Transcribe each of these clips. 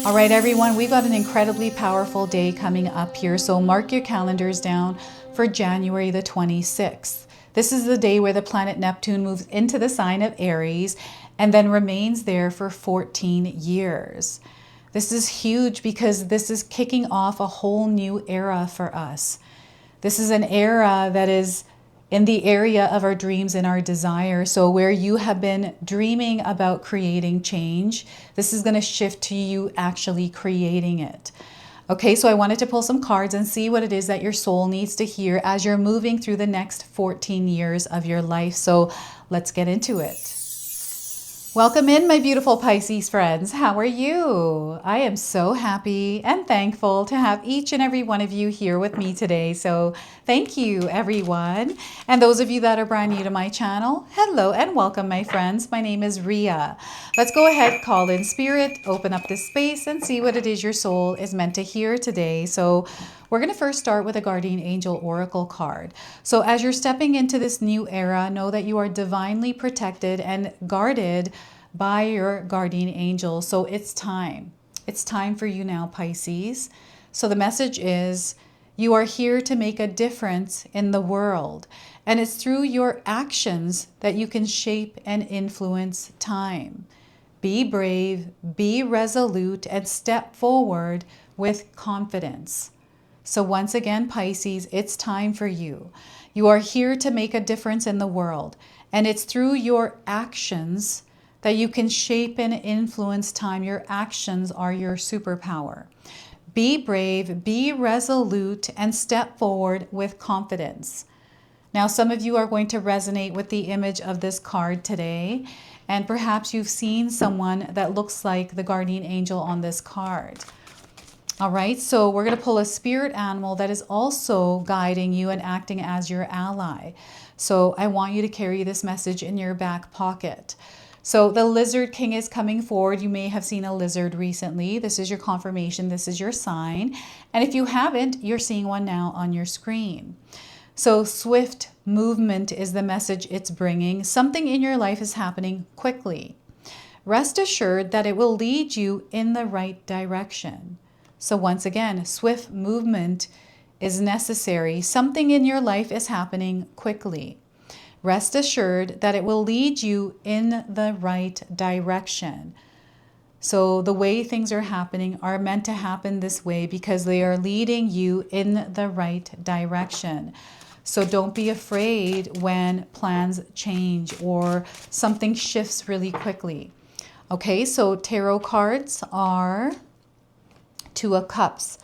All right, everyone, we've got an incredibly powerful day coming up here. So mark your calendars down for January the 26th. This is the day where the planet Neptune moves into the sign of Aries and then remains there for 14 years. This is huge because this is kicking off a whole new era for us. This is an era that is in the area of our dreams and our desire. So where you have been dreaming about creating change, this is going to shift to you actually creating it. Okay, so I wanted to pull some cards and see what it is that your soul needs to hear as you're moving through the next 14 years of your life. So let's get into it. Welcome in, my beautiful Pisces friends. How are you? I am so happy and thankful to have each and every one of you here with me today. So thank you, everyone. And those of you that are brand new to my channel, hello and welcome, my friends. My name is Ria. Let's go ahead, call in spirit, open up this space and see what it is your soul is meant to hear today. So we're going to first start with a Guardian Angel Oracle card. So as you're stepping into this new era, know that you are divinely protected and guarded by your guardian angel. So it's time. It's time for you now, Pisces. So the message is you are here to make a difference in the world. And it's through your actions that you can shape and influence time. Be brave, be resolute, and step forward with confidence. So once again, Pisces, it's time for you. You are here to make a difference in the world. And it's through your actions that you can shape and influence time. Your actions are your superpower. Be brave, be resolute, and step forward with confidence. Now, some of you are going to resonate with the image of this card today. And perhaps you've seen someone that looks like the guardian angel on this card. All right, so we're going to pull a spirit animal that is also guiding you and acting as your ally. So I want you to carry this message in your back pocket. So the Lizard King is coming forward. You may have seen a lizard recently. This is your confirmation. This is your sign. And if you haven't, you're seeing one now on your screen. So swift movement is the message it's bringing. Something in your life is happening quickly. Rest assured that it will lead you in the right direction. So once again, swift movement is necessary. Something in your life is happening quickly. Rest assured that it will lead you in the right direction. So the way things are happening are meant to happen this way because they are leading you in the right direction. So don't be afraid when plans change or something shifts really quickly. Okay, so tarot cards are Two of Cups.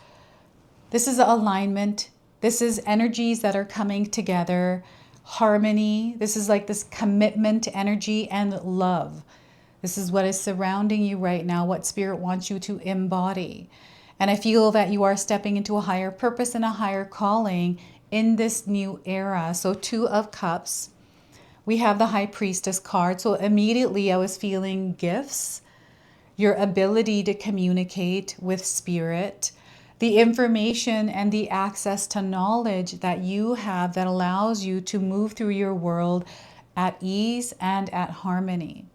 This is alignment. This is energies that are coming together. Harmony. This is like this commitment energy and love. This is what is surrounding you right now, what Spirit wants you to embody. And I feel that you are stepping into a higher purpose and a higher calling in this new era. So Two of Cups. We have the High Priestess card. So immediately I was feeling gifts, your ability to communicate with Spirit, the information and the access to knowledge that you have that allows you to move through your world at ease and at harmony.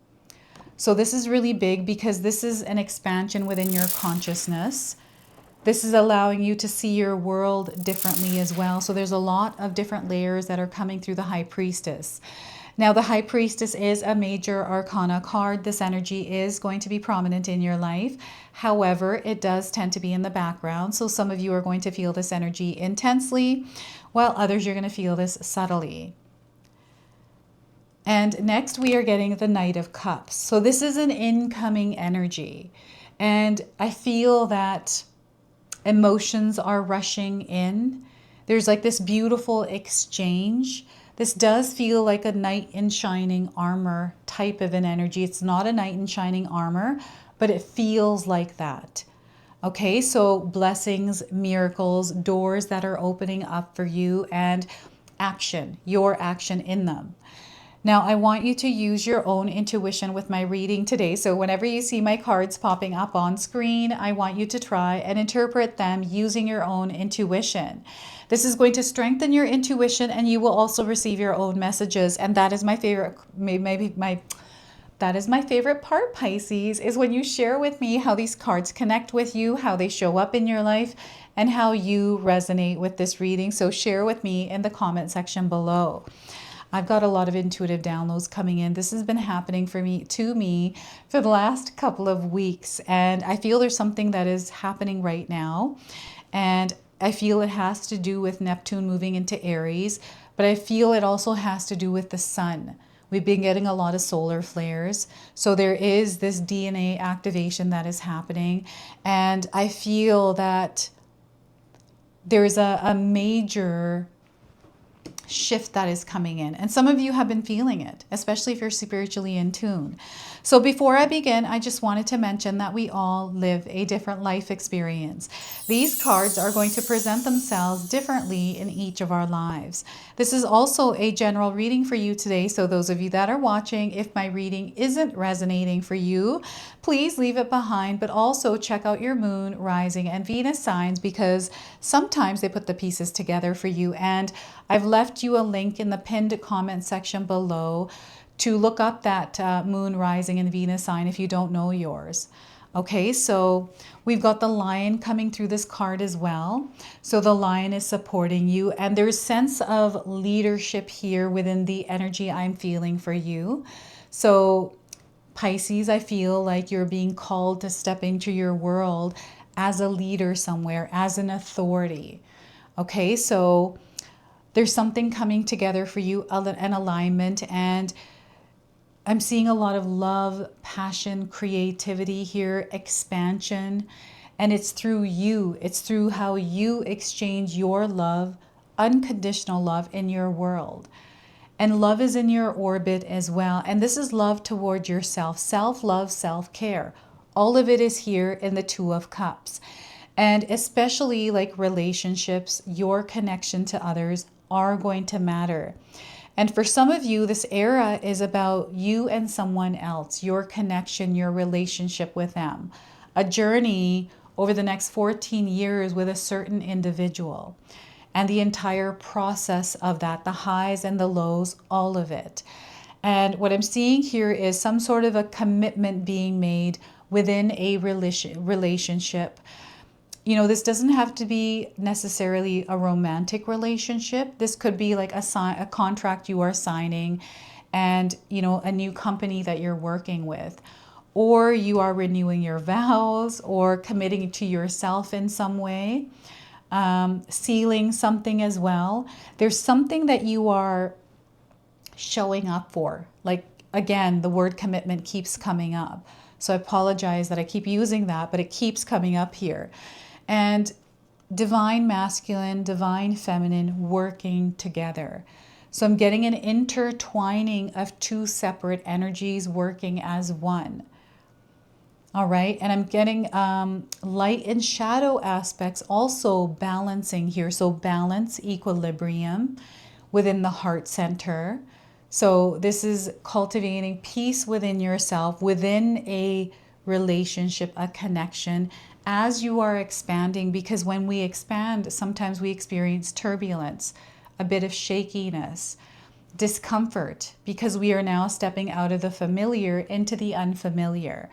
So this is really big because this is an expansion within your consciousness. This is allowing you to see your world differently as well. So there's a lot of different layers that are coming through the High Priestess. Now, the High Priestess is a major arcana card. This energy is going to be prominent in your life. However, it does tend to be in the background. So some of you are going to feel this energy intensely, while others you're going to feel this subtly. And next we are getting the Knight of Cups. So this is an incoming energy. And I feel that emotions are rushing in. There's like this beautiful exchange. This does feel like a knight in shining armor type of an energy. It's not a knight in shining armor, but it feels like that. Okay, so blessings, miracles, doors that are opening up for you, and action, your action in them. Now, I want you to use your own intuition with my reading today. So whenever you see my cards popping up on screen, I want you to try and interpret them using your own intuition. This is going to strengthen your intuition, and you will also receive your own messages. And that is my favorite, maybe my That is my favorite part, Pisces, is when you share with me how these cards connect with you, how they show up in your life, and how you resonate with this reading. So share with me in the comment section below. I've got a lot of intuitive downloads coming in. This has been happening for me for the last couple of weeks, and I feel there's something that is happening right now, and I feel it has to do with Neptune moving into Aries, but I feel it also has to do with the sun. We've been getting a lot of solar flares, so there is this DNA activation that is happening, and I feel that there's a major shift that is coming in, and some of you have been feeling it, especially if you're spiritually in tune. So before I begin, I just wanted to mention that we all live a different life experience. These cards are going to present themselves differently in each of our lives. This is also a general reading for you today, so those of you that are watching, if my reading isn't resonating for you, please leave it behind, but also check out your moon, rising, and Venus signs, because sometimes they put the pieces together for you. And I've left you a link in the pinned comment section below to look up that moon, rising, and Venus sign if you don't know yours. Okay, so we've got the lion coming through this card as well. So the lion is supporting you, and there's sense of leadership here within the energy I'm feeling for you. So Pisces, I feel like you're being called to step into your world as a leader somewhere, as an authority. Okay, so there's something coming together for you, an alignment, and I'm seeing a lot of love, passion, creativity here, expansion, and it's through you. It's through how you exchange your love, unconditional love in your world. And love is in your orbit as well. And this is love toward yourself, self-love, self-care. All of it is here in the Two of Cups. And especially like relationships, your connection to others are going to matter. And for some of you, this era is about you and someone else, your connection, your relationship with them. A journey over the next 14 years with a certain individual. And the entire process of that, the highs and the lows, all of it. And what I'm seeing here is some sort of a commitment being made within a relationship. You know, this doesn't have to be necessarily a romantic relationship. This could be like a contract you are signing, and, you know, a new company that you're working with. Or you are renewing your vows or committing to yourself in some way. Sealing something as well. There's something that you are showing up for. Like, again, the word commitment keeps coming up. So I apologize that I keep using that, but it keeps coming up here. And divine masculine, divine feminine working together. So I'm getting an intertwining of two separate energies working as one. All right, and I'm getting light and shadow aspects also balancing here. So balance, equilibrium within the heart center. So this is cultivating peace within yourself, within a relationship, a connection, as you are expanding. Because when we expand, sometimes we experience turbulence, a bit of shakiness, discomfort, because we are now stepping out of the familiar into the unfamiliar.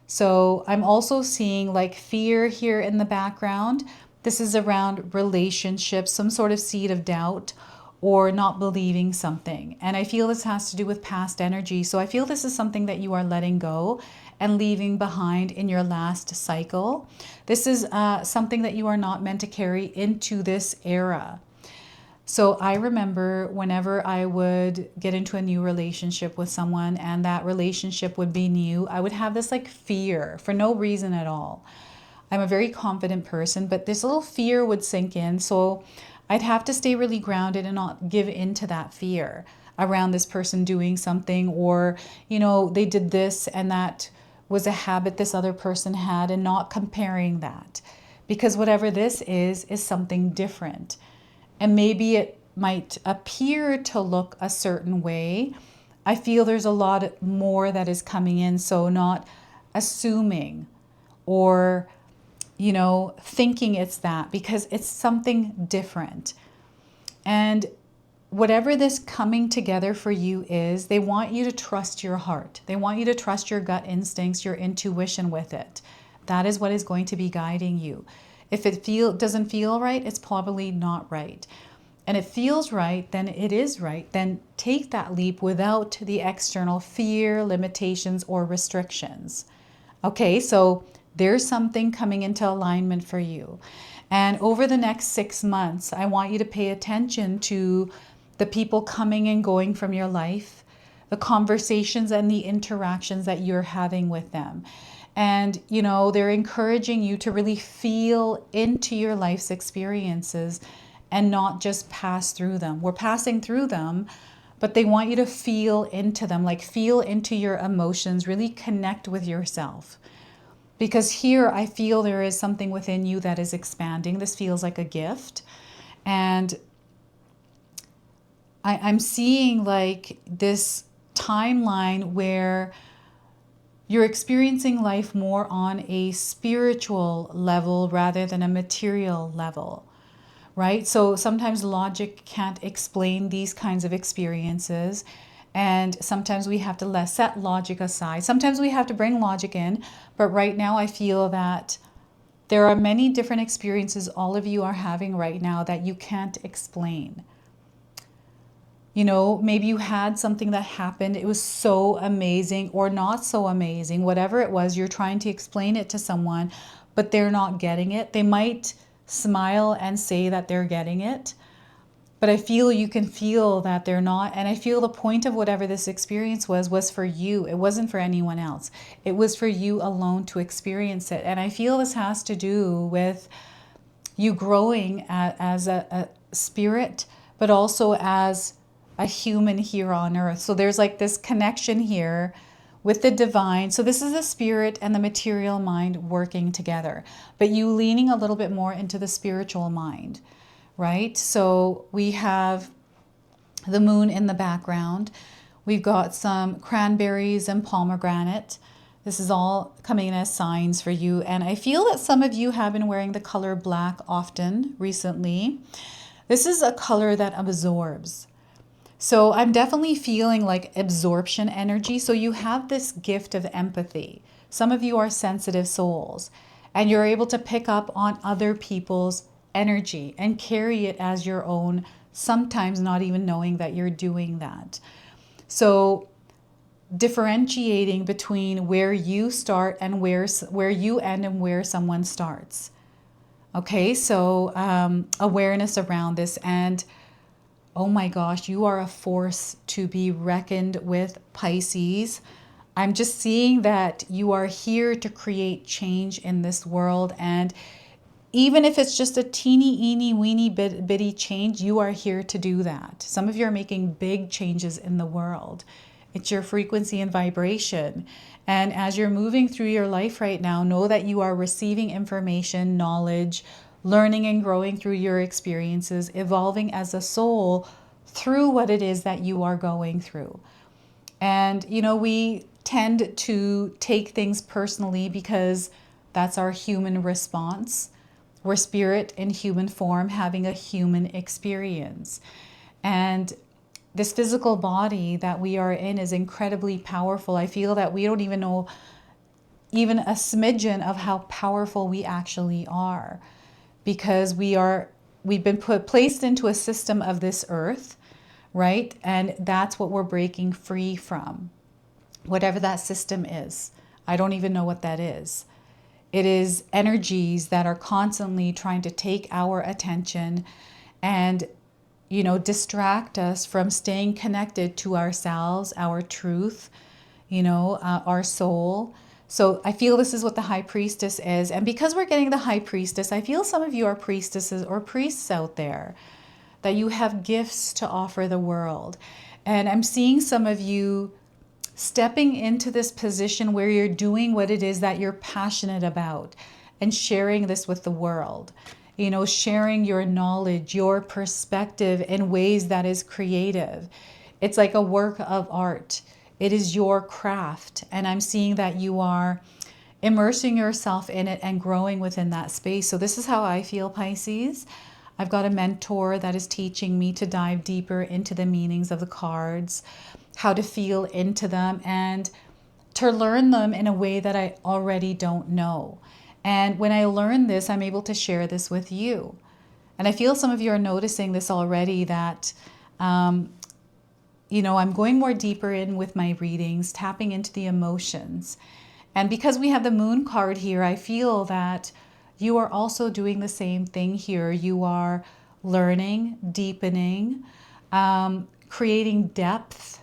So I'm also seeing like fear here in the background. This is around relationships, some sort of seed of doubt or not believing something. And I feel this has to do with past energy. So I feel this is something that you are letting go and leaving behind in your last cycle. This is something that you are not meant to carry into this era. So I remember whenever I would get into a new relationship with someone and that relationship would be new, I would have this like fear for no reason at all. I'm a very confident person, but this little fear would sink in. So I'd have to stay really grounded and not give in to that fear around this person doing something, or, you know, they did this and that was a habit this other person had, and not comparing that. Because whatever this is something different. And maybe it might appear to look a certain way. I feel there's a lot more that is coming in. So not assuming or, you know, thinking it's that, because it's something different. And whatever this coming together for you is, they want you to trust your heart. They want you to trust your gut instincts, your intuition with it. That is what is going to be guiding you. If it doesn't feel right, it's probably not right. And it feels right, then it is right. Then take that leap without the external fear, limitations, or restrictions. Okay, so there's something coming into alignment for you. And over the next 6 months, I want you to pay attention to the people coming and going from your life, the conversations and the interactions that you're having with them. And, you know, they're encouraging you to really feel into your life's experiences and not just pass through them. We're passing through them, but they want you to feel into them, like feel into your emotions, really connect with yourself. Because here I feel there is something within you that is expanding. This feels like a gift. And I'm seeing like this timeline where you're experiencing life more on a spiritual level rather than a material level, right? So sometimes logic can't explain these kinds of experiences. And sometimes we have to set logic aside. Sometimes we have to bring logic in. But right now I feel that there are many different experiences all of you are having right now that you can't explain. You know, maybe you had something that happened. It was so amazing or not so amazing. Whatever it was, you're trying to explain it to someone, but they're not getting it. They might smile and say that they're getting it, but I feel you can feel that they're not. And I feel the point of whatever this experience was for you. It wasn't for anyone else. It was for you alone to experience it. And I feel this has to do with you growing as a spirit, but also as a human here on earth. So there's like this connection here with the divine. So this is the spirit and the material mind working together, but you leaning a little bit more into the spiritual mind, right? So we have the moon in the background. We've got some cranberries and pomegranate. This is all coming in as signs for you. And I feel that some of you have been wearing the color black often recently. This is a color that absorbs. So I'm definitely feeling like absorption energy. So you have this gift of empathy. Some of you are sensitive souls and you're able to pick up on other people's energy and carry it as your own, sometimes not even knowing that you're doing that. So differentiating between where you start and where you end and where someone starts. Okay, so awareness around this. And oh my gosh, you are a force to be reckoned with, Pisces. I'm just seeing that you are here to create change in this world. And even if it's just a teeny, weeny, bitty change, you are here to do that. Some of you are making big changes in the world. It's your frequency and vibration. And as you're moving through your life right now, know that you are receiving information, knowledge, learning and growing through your experiences, evolving as a soul through what it is that you are going through. And, you know, we tend to take things personally because that's our human response. We're spirit in human form having a human experience. And this physical body that we are in is incredibly powerful. I feel that we don't even know even a smidgen of how powerful we actually are, because we've been placed into a system of this earth, right? And that's what we're breaking free from. Whatever that system is. I don't even know what that is. It is energies that are constantly trying to take our attention and, you know, distract us from staying connected to ourselves, our truth, you know, our soul. So I feel this is what the High Priestess is. And because we're getting the High Priestess, I feel some of you are priestesses or priests out there, that you have gifts to offer the world. And I'm seeing some of you stepping into this position where you're doing what it is that you're passionate about and sharing this with the world. You know, sharing your knowledge, your perspective in ways that is creative. It's like a work of art. It is your craft. And I'm seeing that you are immersing yourself in it and growing within that space. So this is how I feel, Pisces. I've got a mentor that is teaching me to dive deeper into the meanings of the cards, how to feel into them, and to learn them in a way that I already don't know. And when I learn this, I'm able to share this with you. And I feel some of you are noticing this already, that I'm going more deeper in with my readings, tapping into the emotions. And because we have the moon card here, I feel that you are also doing the same thing here. You are learning, deepening, creating depth.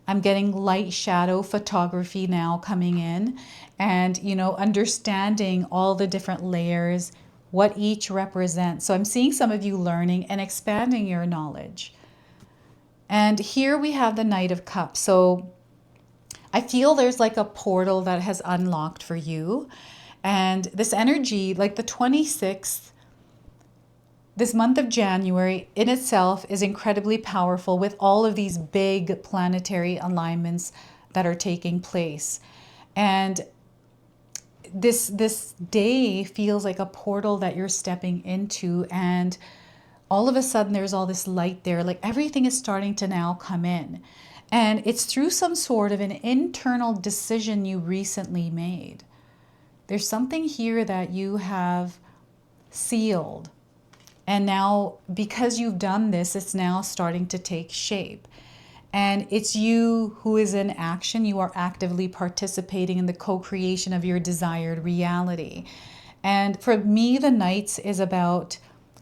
I'm getting light shadow photography now coming in, and, understanding all the different layers, what each represents. So I'm seeing some of you learning and expanding your knowledge. And here we have the Knight of Cups. So I feel there's like a portal that has unlocked for you. And this energy, like the 26th, this month of January in itself is incredibly powerful with all of these big planetary alignments that are taking place. And this day feels like a portal that you're stepping into, and all of a sudden there's all this light there, like everything is starting to now come in. And it's through some sort of an internal decision you recently made. There's something here that you have sealed. And now, because you've done this, it's now starting to take shape. And it's you who is in action. You are actively participating in the co-creation of your desired reality. And for me, the Knights is about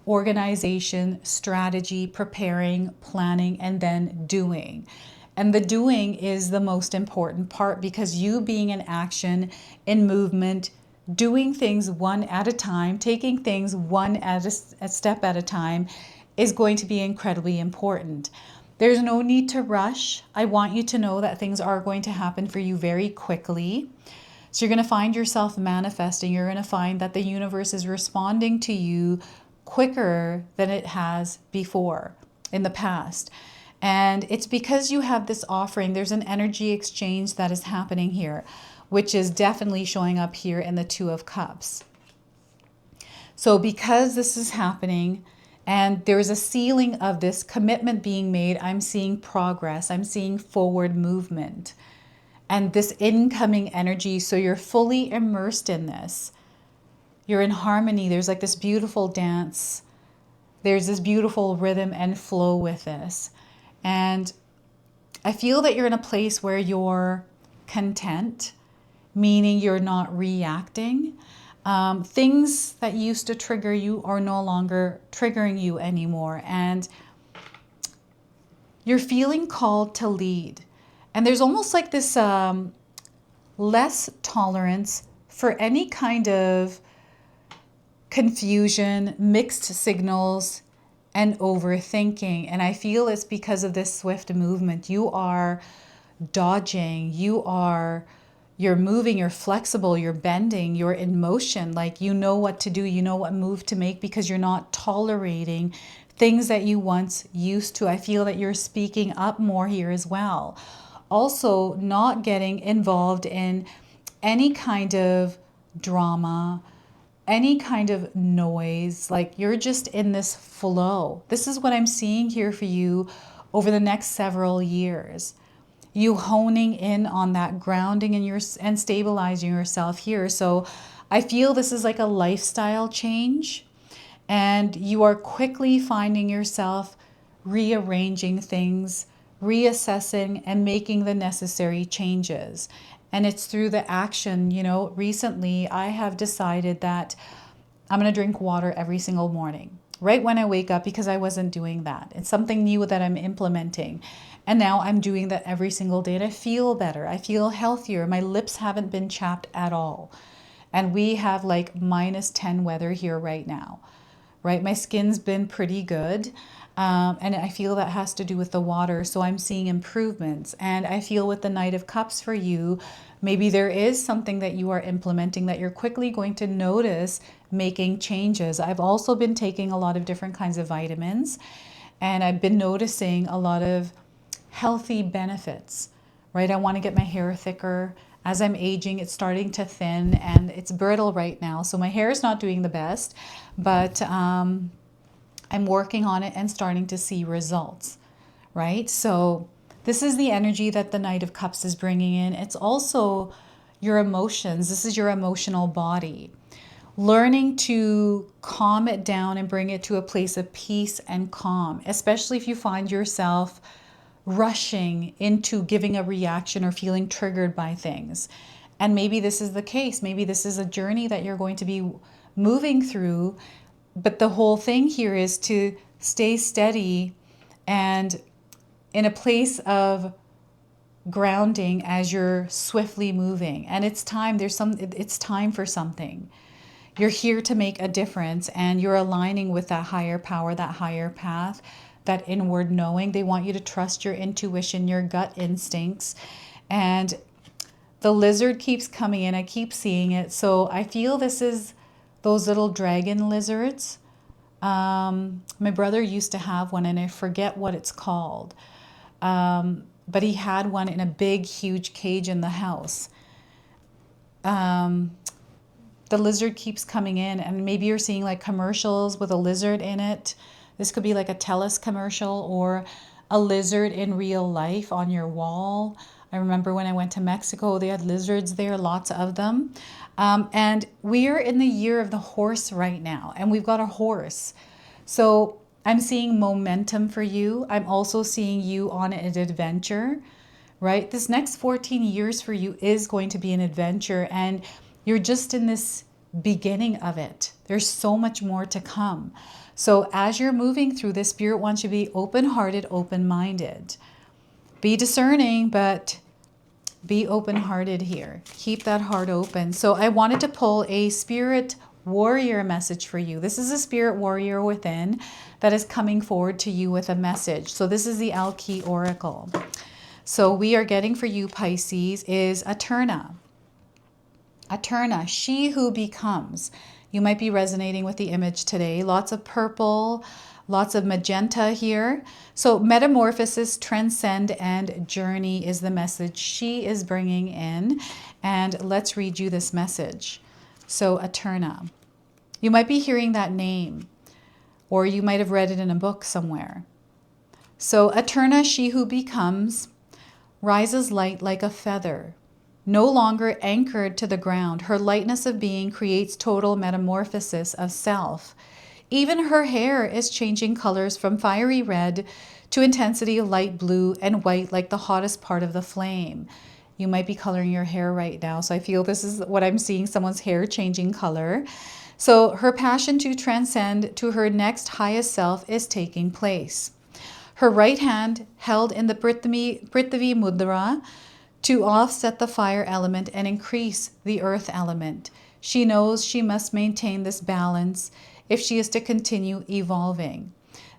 organization, strategy, preparing, planning, and then doing. And the doing is the most important part, because you being in action, in movement, doing things one at a time, taking things one at a step at a time is going to be incredibly important. There's no need to rush. I want you to know that things are going to happen for you very quickly. So you're going to find yourself manifesting. You're going to find that the universe is responding to you quicker than it has before in the past. And it's because you have this offering. There's an energy exchange that is happening here, which is definitely showing up here in the Two of Cups. So because this is happening and there's a sealing of this commitment being made, I'm seeing progress. I'm seeing forward movement and this incoming energy. So you're fully immersed in this. You're in harmony. There's like this beautiful dance. There's this beautiful rhythm and flow with this. And I feel that you're in a place where you're content, meaning you're not reacting. Things that used to trigger you are no longer triggering you anymore. And you're feeling called to lead. And there's almost like this less tolerance for any kind of confusion, mixed signals, and overthinking. And I feel it's because of this swift movement. You are dodging, you're moving, you're flexible, you're bending, you're in motion. Like you know what to do, you know what move to make, because you're not tolerating things that you once used to. I feel that you're speaking up more here as well. Also, not getting involved in any kind of drama, any kind of noise. Like you're just in this flow. This is what I'm seeing here for you over the next several years. You honing in on that grounding in and stabilizing yourself here. So I feel this is like a lifestyle change, and you are quickly finding yourself rearranging things, reassessing, and making the necessary changes. And it's through the action. Recently I have decided that I'm going to drink water every single morning, right when I wake up, because I wasn't doing that. It's something new that I'm implementing. And now I'm doing that every single day, and I feel better. I feel healthier. My lips haven't been chapped at all. And we have like -10 weather here right now, right? My skin's been pretty good. And I feel that has to do with the water. So I'm seeing improvements. And I feel with the Knight of Cups for you, maybe there is something that you are implementing that you're quickly going to notice making changes. I've also been taking a lot of different kinds of vitamins, and I've been noticing a lot of healthy benefits, right? I want to get my hair thicker. As I'm aging, it's starting to thin and it's brittle right now. So my hair is not doing the best, but I'm working on it and starting to see results, right? So this is the energy that the Knight of Cups is bringing in. It's also your emotions. This is your emotional body. Learning to calm it down and bring it to a place of peace and calm, especially if you find yourself rushing into giving a reaction or feeling triggered by things. And maybe this is the case. Maybe this is a journey that you're going to be moving through. But the whole thing here is to stay steady and in a place of grounding as you're swiftly moving. And it's time. It's time for something. You're here to make a difference, and you're aligning with that higher power, that higher path, that inward knowing. They want you to trust your intuition, your gut instincts. And the lizard keeps coming in. I keep seeing it. So I feel this is those little dragon lizards. My brother used to have one, and I forget what it's called. But he had one in a big, huge cage in the house. The lizard keeps coming in, and maybe you're seeing like commercials with a lizard in it. This could be like a TELUS commercial or a lizard in real life on your wall. I remember when I went to Mexico, they had lizards there, lots of them. And we're in the year of the horse right now, and we've got a horse. So I'm seeing momentum for you. I'm also seeing you on an adventure, right? This next 14 years for you is going to be an adventure, and you're just in this beginning of it. There's so much more to come. So as you're moving through this, Spirit wants you to be open-hearted, open-minded. Be discerning, but be open-hearted here. Keep that heart open. So I wanted to pull a Spirit warrior message for you. This is a Spirit warrior within that is coming forward to you with a message. So this is the Alki Oracle. So we are getting for you, Pisces, is Eterna. Eterna, she who becomes. You might be resonating with the image today. Lots of purple, lots of magenta here. So metamorphosis, transcend, and journey is the message she is bringing in. And let's read you this message. So Eterna, you might be hearing that name, or you might have read it in a book somewhere. So Eterna, she who becomes, rises light like a feather. No longer anchored to the ground, her lightness of being creates total metamorphosis of self. Even her hair is changing colors from fiery red to intensity of light blue and white like the hottest part of the flame. You might be coloring your hair right now, so I feel this is what I'm seeing, someone's hair changing color. So her passion to transcend to her next highest self is taking place. Her right hand held in the Prithvi Mudra to offset the fire element and increase the earth element. She knows she must maintain this balance if she is to continue evolving.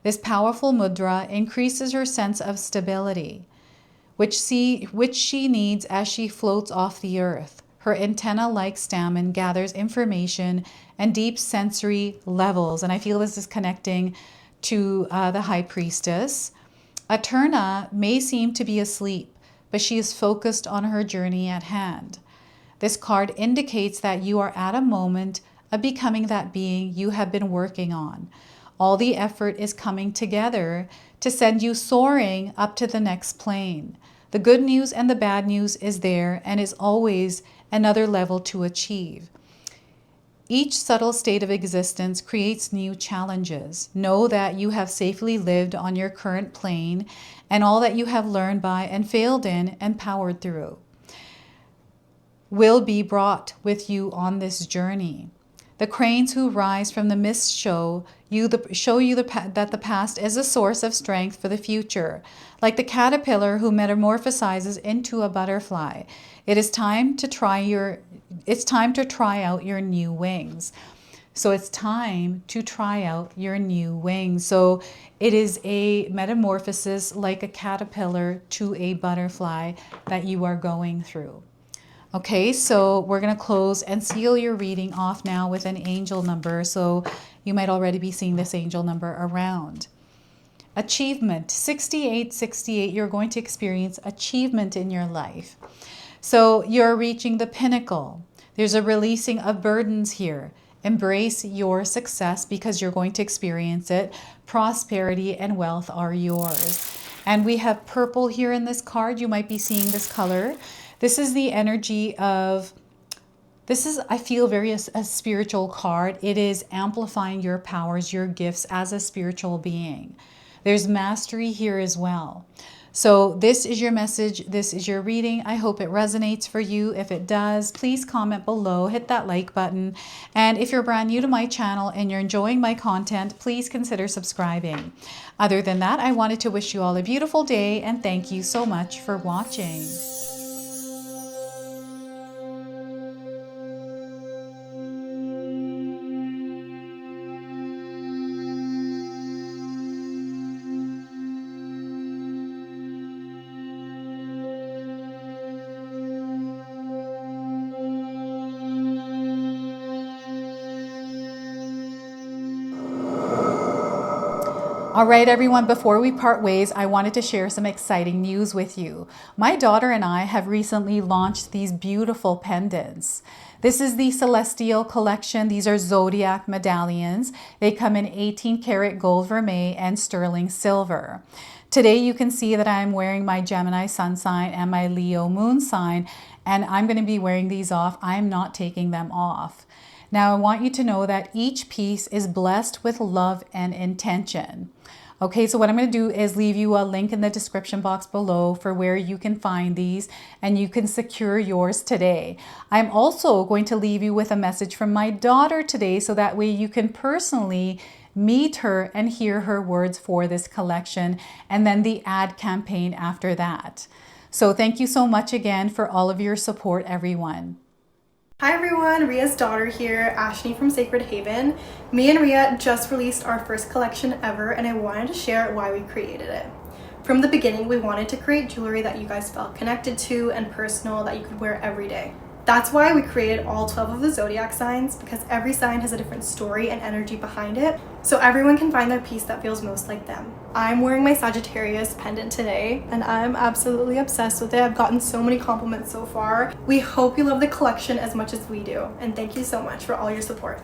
This powerful mudra increases her sense of stability, which she needs as she floats off the earth. Her antenna-like stamen gathers information and deep sensory levels. And I feel this is connecting to the High Priestess. Eterna may seem to be asleep, but she is focused on her journey at hand. This card indicates that you are at a moment of becoming that being you have been working on. All the effort is coming together to send you soaring up to the next plane. The good news and the bad news is there and is always another level to achieve. Each subtle state of existence creates new challenges. Know that you have safely lived on your current plane, and all that you have learned by and failed in and powered through will be brought with you on this journey. The cranes who rise from the mist show you that the past is a source of strength for the future. Like the caterpillar who metamorphosizes into a butterfly, it's time to try out your new wings. So it's time to try out your new wings. So it is a metamorphosis like a caterpillar to a butterfly that you are going through. Okay, so we're going to close and seal your reading off now with an angel number. So you might already be seeing this angel number around. Achievement, 6868, you're going to experience achievement in your life. So you're reaching the pinnacle. There's a releasing of burdens here. Embrace your success because you're going to experience it. Prosperity and wealth are yours. And we have purple here in this card. You might be seeing this color. This is the energy of, this is, I feel, a spiritual card. It is amplifying your powers, your gifts as a spiritual being. There's mastery here as well. So this is your message. This is your reading. I hope it resonates for you. If it does, please comment below, hit that like button. And if you're brand new to my channel and you're enjoying my content, please consider subscribing. Other than that, I wanted to wish you all a beautiful day and thank you so much for watching. All right, everyone, before we part ways, I wanted to share some exciting news with you. My daughter and I have recently launched these beautiful pendants. This is the Celestial Collection. These are zodiac medallions. They come in 18 karat gold vermeil and sterling silver. Today, you can see that I'm wearing my Gemini sun sign and my Leo moon sign, and I'm going to be wearing these off. I'm not taking them off. Now, I want you to know that each piece is blessed with love and intention. Okay, so what I'm going to do is leave you a link in the description box below for where you can find these and you can secure yours today. I'm also going to leave you with a message from my daughter today so that way you can personally meet her and hear her words for this collection and then the ad campaign after that. So thank you so much again for all of your support, everyone. Hi everyone, Ria's daughter here, Ashni from Sacred Haven. Me and Ria just released our first collection ever and I wanted to share why we created it. From the beginning, we wanted to create jewelry that you guys felt connected to and personal that you could wear every day. That's why we created all 12 of the zodiac signs, because every sign has a different story and energy behind it, so everyone can find their piece that feels most like them. I'm wearing my Sagittarius pendant today, and I'm absolutely obsessed with it. I've gotten so many compliments so far. We hope you love the collection as much as we do, and thank you so much for all your support.